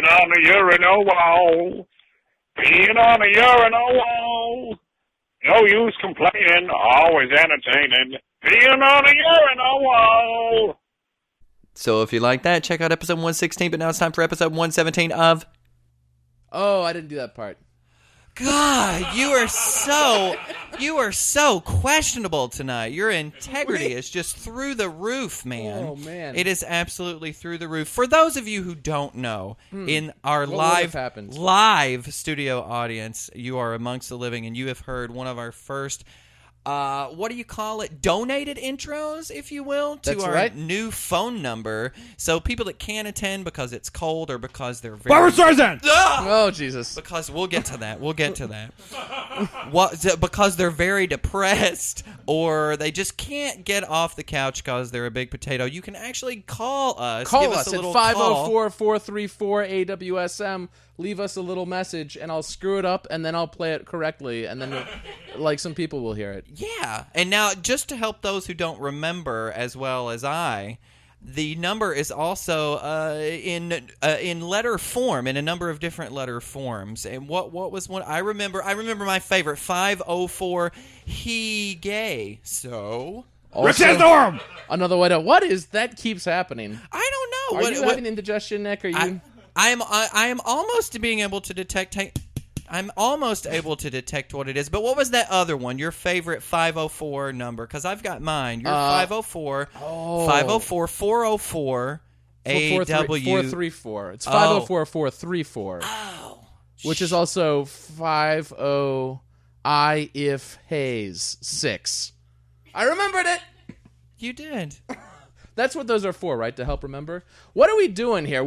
on the urinal wall. Peeing on the urinal wall. No use complaining, always entertaining. Peeing on the urinal wall. So if you like that, check out episode 116, but now it's time for episode 117 of... Oh, I didn't do that part. God, you are so questionable tonight. Your integrity is just through the roof, man. Oh, man. It is absolutely through the roof. For those of you who don't know, in our live studio audience, you are amongst the living, and you have heard one of our first... what do you call it? Donated intros, if you will, to our new phone number. So people that can't attend because it's cold or because they're very... Barbra Streisand! Oh, Jesus. Because we'll get to that. Because they're very depressed or they just can't get off the couch because they're a big potato. You can actually call us. Call us at 504-434-AWSM. Leave us a little message, and I'll screw it up, and then I'll play it correctly, and then, some people will hear it. Yeah, and now, just to help those who don't remember as well as I, the number is also in letter form, in a number of different letter forms. And what was one? I remember my favorite, 504, he gay, so... Also, another way to... What is... That keeps happening. I don't know. Are you having indigestion, Nick? Are you... I am almost being able to detect. I'm almost able to detect what it is. But what was that other one? Your favorite 504 number? Because I've got mine. Your 504. 504 404 AW 434. It's 504 434. Oh. Which is also 50 I if Hayes 6. I remembered it. You did. That's what those are for, right? To help remember. What are we doing here?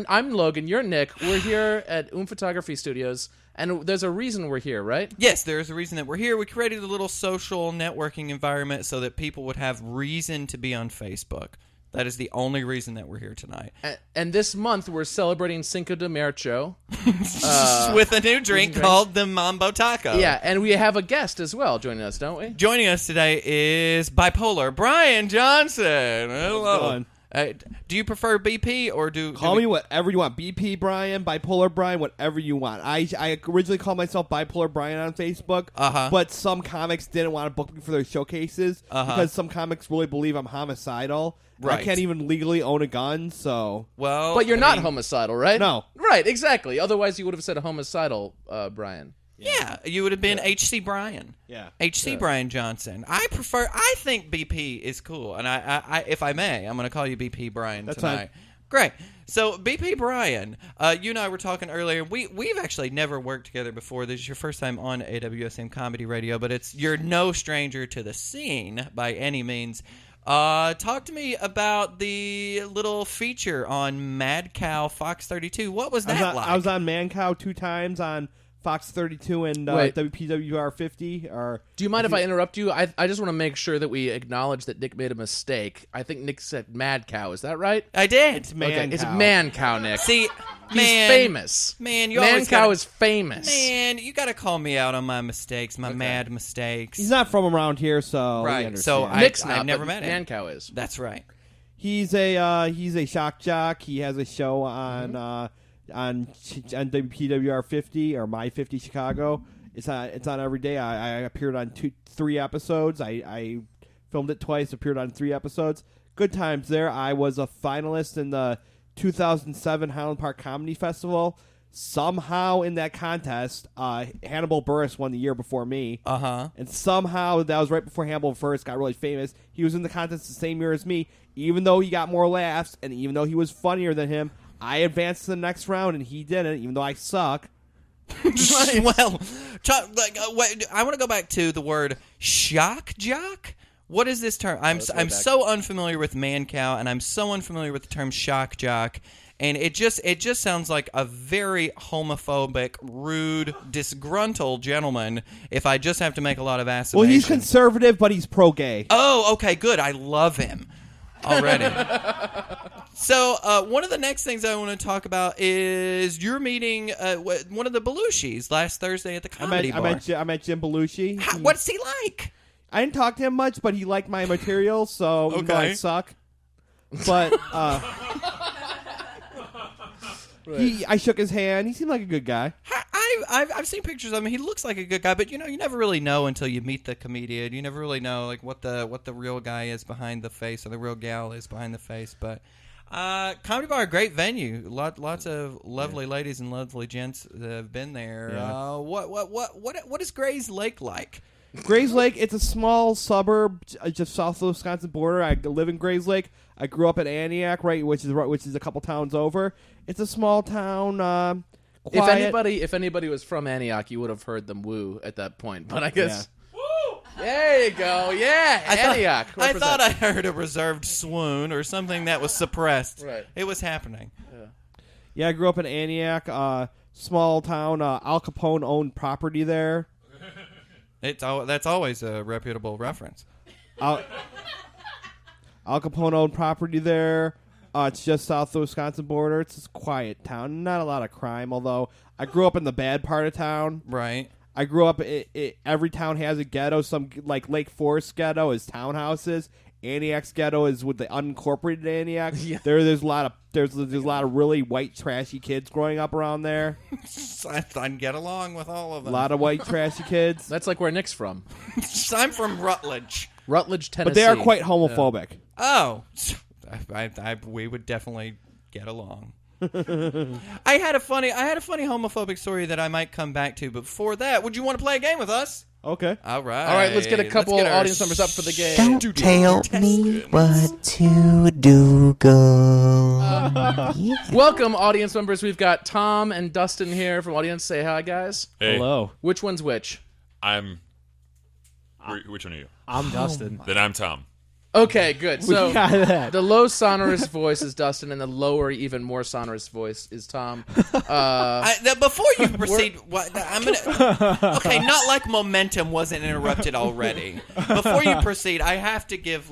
I'm Logan. You're Nick. We're here at Photography Studios, and there's a reason we're here, right? Yes, there's a reason that we're here. We created a little social networking environment so that people would have reason to be on Facebook. That is the only reason that we're here tonight. And this month, we're celebrating Cinco de Mayo. With a new drink called the Mambo Taco. Yeah, and we have a guest as well joining us, don't we? Joining us today is bipolar Brian Johnson. Hello. Do you prefer BP or Call me whatever you want. BP Brian, bipolar Brian, whatever you want. I originally called myself bipolar Brian on Facebook, but some comics didn't want to book me for their showcases because some comics really believe I'm homicidal. Right. I can't even legally own a gun, so... But you're not homicidal, right? No. Right, exactly. Otherwise, you would have said a homicidal Brian. Yeah, you would have been H.C. Brian. Yeah. H.C. Brian Johnson. I think BP is cool, and I if I may, I'm going to call you BP Brian That's tonight. Fine. Great. So, BP Brian, you and I were talking earlier. We've actually never worked together before. This is your first time on AWSM Comedy Radio, but you're no stranger to the scene by any means. Talk to me about the little feature on Mad Cow Fox 32. What was that like? I was on Man Cow 2 times on Fox 32 and WPWR 50. Do you mind if I interrupt you? I just want to make sure that we acknowledge that Nick made a mistake. I think Nick said Mad Cow. Is that right? I did. It's Man Cow. It's Man Cow, Nick. See, he's famous. Man, Man Cow is famous. Man, you got to call me out on my mistakes, mad mistakes. He's not from around here, so right. So Nick's I've never met him. Man Cow is. That's right. He's a shock jock. He has a show on WPWR 50 or My 50 Chicago. It's on every day. I appeared on 3 episodes. I filmed it twice, appeared on 3 episodes. Good times there. I was a finalist in the 2007 Highland Park Comedy Festival. Somehow in that contest, Hannibal Buress won the year before me. And somehow, that was right before Hannibal Buress got really famous. He was in the contest the same year as me. Even though he got more laughs, and even though he was funnier than him, I advanced to the next round, and he didn't, even though I suck. Well, I want to go back to the word shock jock. What is this term? I'm so unfamiliar with Man Cow, and I'm so unfamiliar with the term shock jock. And it just sounds like a very homophobic, rude, disgruntled gentleman if I just have to make a lot of assumptions. Well, he's conservative, but he's pro-gay. Oh, okay, good. I love him already. So one of the next things I want to talk about is you're meeting one of the Belushis last Thursday at the Comedy Bar. I met Jim Belushi. What's he like? I didn't talk to him much, but he liked my material, so I suck. But I shook his hand. He seemed like a good guy. I've seen pictures of him. He looks like a good guy, but you never really know until you meet the comedian. You never really know like what the real guy is behind the face or the real gal is behind the face. But Comedy Bar, great venue. Lots of lovely ladies and lovely gents that have been there. Yeah. What is Gray's Lake like? Gray's Lake, it's a small suburb just south of the Wisconsin border. I live in Gray's Lake. I grew up in Antioch, which is a couple towns over. It's a small town. Quiet. If anybody was from Antioch, you would have heard them woo at that point. But I guess. Yeah. Woo! There you go. Yeah, Antioch. I thought I heard a reserved swoon or something that was suppressed. Right. It was happening. Yeah, I grew up in Antioch, small town. Al Capone owned property there. That's always a reputable reference. Al Capone owned property there. It's just south of the Wisconsin border. It's a quiet town. Not a lot of crime, although I grew up in the bad part of town. Right. I grew up, every town has a ghetto. Some, like Lake Forest ghetto is townhouses. Antioch's ghetto is with the unincorporated Antioch. Yeah. There's a lot of really white, trashy kids growing up around there. I can get along with all of them. A lot of white, trashy kids. That's like where Nick's from. I'm from Rutledge. Rutledge, Tennessee. But they are quite homophobic. Oh. We would definitely get along. I had a funny homophobic story that I might come back to, but before that, would you want to play a game with us? Okay. All right. Let's get a couple audience members up for the game. Don't tell me what to do, girl. Welcome, audience members. We've got Tom and Dustin here from audience. Say hi, guys. Hey. Hello. Which one's which? Which one are you? I'm Dustin. Then I'm Tom. Okay, good. So got that. the low sonorous voice is Dustin, and the lower, even more sonorous voice is Tom. Before you proceed, I'm gonna. Okay, not like momentum wasn't interrupted already. Before you proceed, I have to give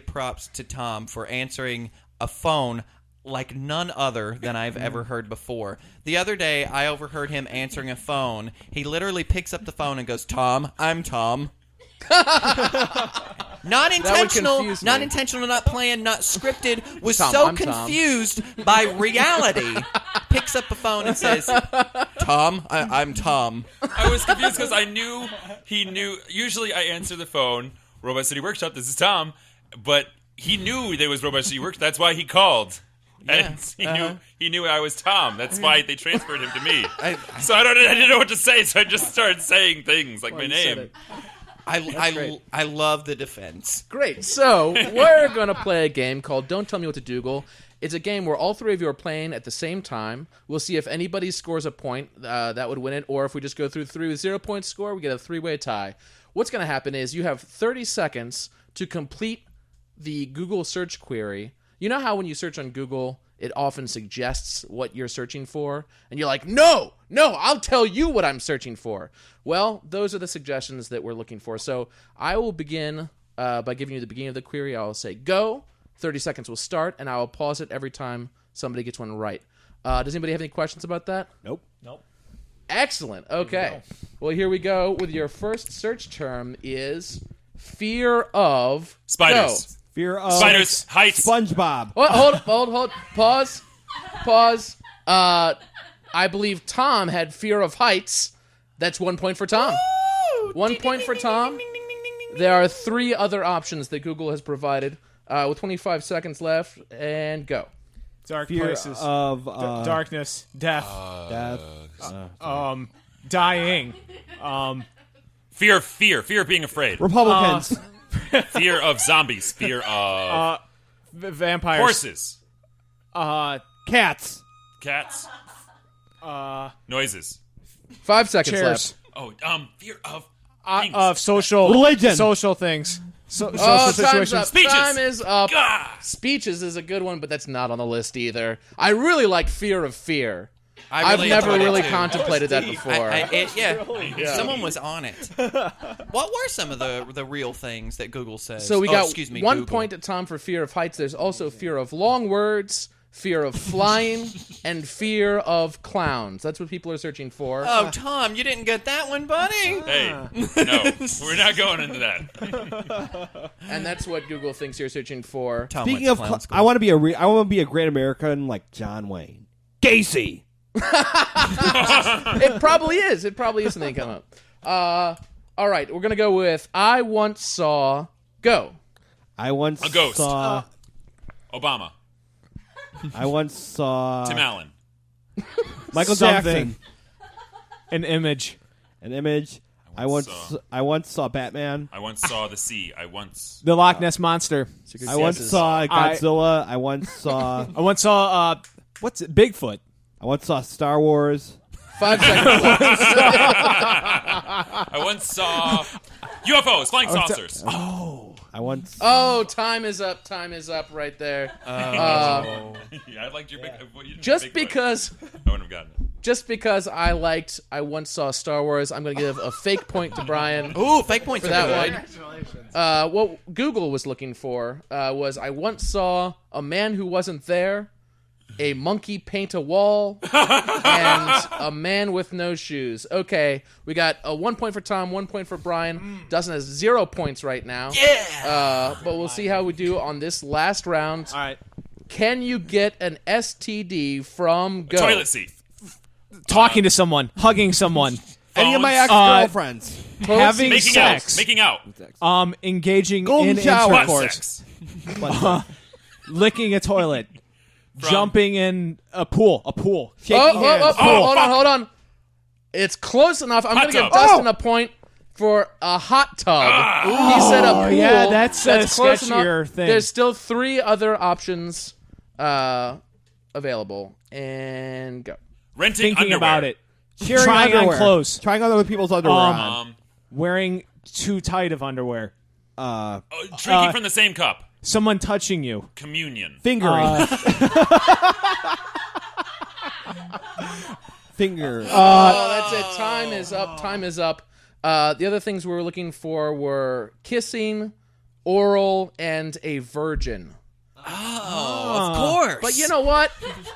props to Tom for answering a phone like none other than I've ever heard before. The other day, I overheard him answering a phone. He literally picks up the phone and goes, "Tom, I'm Tom." Not intentional, not planned, not scripted. Was Tom, so I'm confused by reality. Picks up the phone and says, "Tom, I'm Tom." I was confused because he knew. Usually I answer the phone, Robot City Workshop, this is Tom. But he knew there was Robot City Workshop. That's why he called. Yeah. And he knew I was Tom. That's why they transferred him to me. So I didn't know what to say, so I just started saying things like my name. I love the defense. Great. So we're going to play a game called Don't Tell Me What to Google. It's a game where all three of you are playing at the same time. We'll see if anybody scores a point, that would win it. Or if we just go through three with 0 point score, we get a three-way tie. What's going to happen is you have 30 seconds to complete the Google search query. You know how when you search on Google, it often suggests what you're searching for? And you're like, no, I'll tell you what I'm searching for. Well, those are the suggestions that we're looking for. So I will begin by giving you the beginning of the query. I'll say go. 30 seconds will start, and I will pause it every time somebody gets one right. Does anybody have any questions about that? Nope. Excellent. Okay. Well, here we go with your first search term is fear of... Spiders. Go. Fear of Spiders. Heights. SpongeBob. Hold. Pause. I believe Tom had fear of heights. That's 1 point for Tom. Woo! 1 point for Tom. There are three other options that Google has provided. With 25 seconds left, and go. Dark Fear places. of Darkness. Death. Dying. Fear of being afraid. Republicans. Fear of zombies. Fear of Vampires. horses. Cats. Cats. Noises. 5 seconds Chairs. left. Fear of Of social Religion. Social things. Social Time's situations. up. Speeches. Time is up. God. Speeches is a good one, but that's not on the list either. I really like fear of fear. I I've really never enjoyed it, really too. contemplated that before. Someone was on it. What were some of the real things that Google says? So we got one Google. point at Tom for fear of heights. There's also fear of long words, fear of flying, and fear of clowns. That's what people are searching for. Oh, Tom, you didn't get that one, buddy. Hey, no, we're not going into that. And that's what Google thinks you're searching for. Tom Speaking went of, to clown school. I want to be a great American like John Wayne. Gacy. It probably is. It probably is something come up. All right, we're gonna go with I once saw. Go. I once A ghost. saw. Obama. I once saw Tim Allen. Michael Something. Jackson. An image. An image. I once saw Batman. I once saw the sea. The Loch Ness Monster. I once saw Godzilla. I once saw. I once saw, what's it? Bigfoot. I once saw Star Wars. 5 seconds left. I once saw UFOs, flying saucers. I once. Oh, time is up. Time is up right there. Yeah, I liked your big. You did Just big because. I wouldn't have gotten it. Just because I once saw Star Wars, I'm going to give a fake point to Brian. Ooh, fake points for are that good. one. What Google was looking for was I once saw a man who wasn't there, a monkey paint a wall, and a man with no shoes. Okay, we got a 1 point for Tom, 1 point for Brian. Dustin has 0 points right now. Yeah. But we'll see how we do on this last round. All right. Can you get an STD from Go? Toilet seat. Talking to someone. Hugging someone. Any of my Phones. ex-girlfriends. Having Making sex. out. Making out. Engaging Golden in shower. Butt intercourse. sex. Licking a toilet. Jumping in a pool. Shaking hands. Hold on. It's close enough. I'm going to give tub. Dustin a point for a hot tub. He said a pool. yeah, that's a close sketchier enough. thing. There's still 3 other options available. And go. Renting Thinking underwear. about it. Sharing Trying underwear. on clothes. Trying on other people's underwear on. Wearing too tight of underwear. Drinking from the same cup. Someone touching you. Communion. Fingering. Finger. Oh, that's it. Time is up. Time is up. The other things we were looking for were kissing, oral, and a virgin. Oh, of course. But you know what?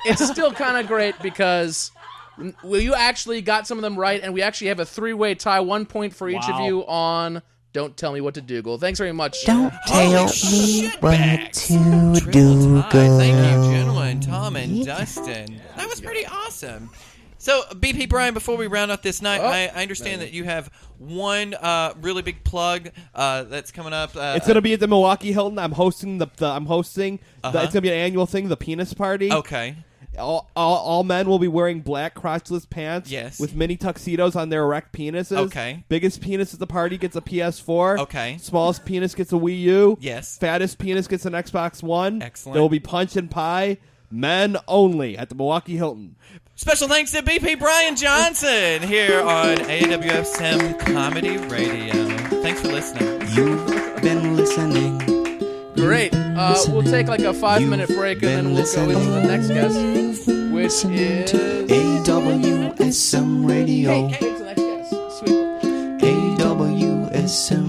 It's still kind of great because you actually got some of them right, and we actually have a 3-way tie, 1 point for each of you on Don't Tell Me What to Dougal. Thanks very much. Don't tell me what to Triple do, tie. girl. Thank you, gentlemen, Tom and Dustin. That was pretty awesome. So, BP Brian, before we round up this night, I understand that you have one really big plug that's coming up. It's gonna be at the Milwaukee Hilton. I'm hosting it's gonna be an annual thing, the penis party. Okay. All men will be wearing black crotchless pants. Yes. With mini tuxedos on their erect penises. Okay. Biggest penis at the party gets a PS4. Okay. Smallest penis gets a Wii U. Yes. Fattest penis gets an Xbox One. Excellent. There will be punch and pie. Men only at the Milwaukee Hilton. Special thanks to BP Brian Johnson here on AWSM Comedy Radio. Thanks for listening. You've been listening. Great. We'll take like a 5-minute break, and then we'll go into the next guest, which is AWSM Radio. Hey, it's the next guest. Sweet. AWSM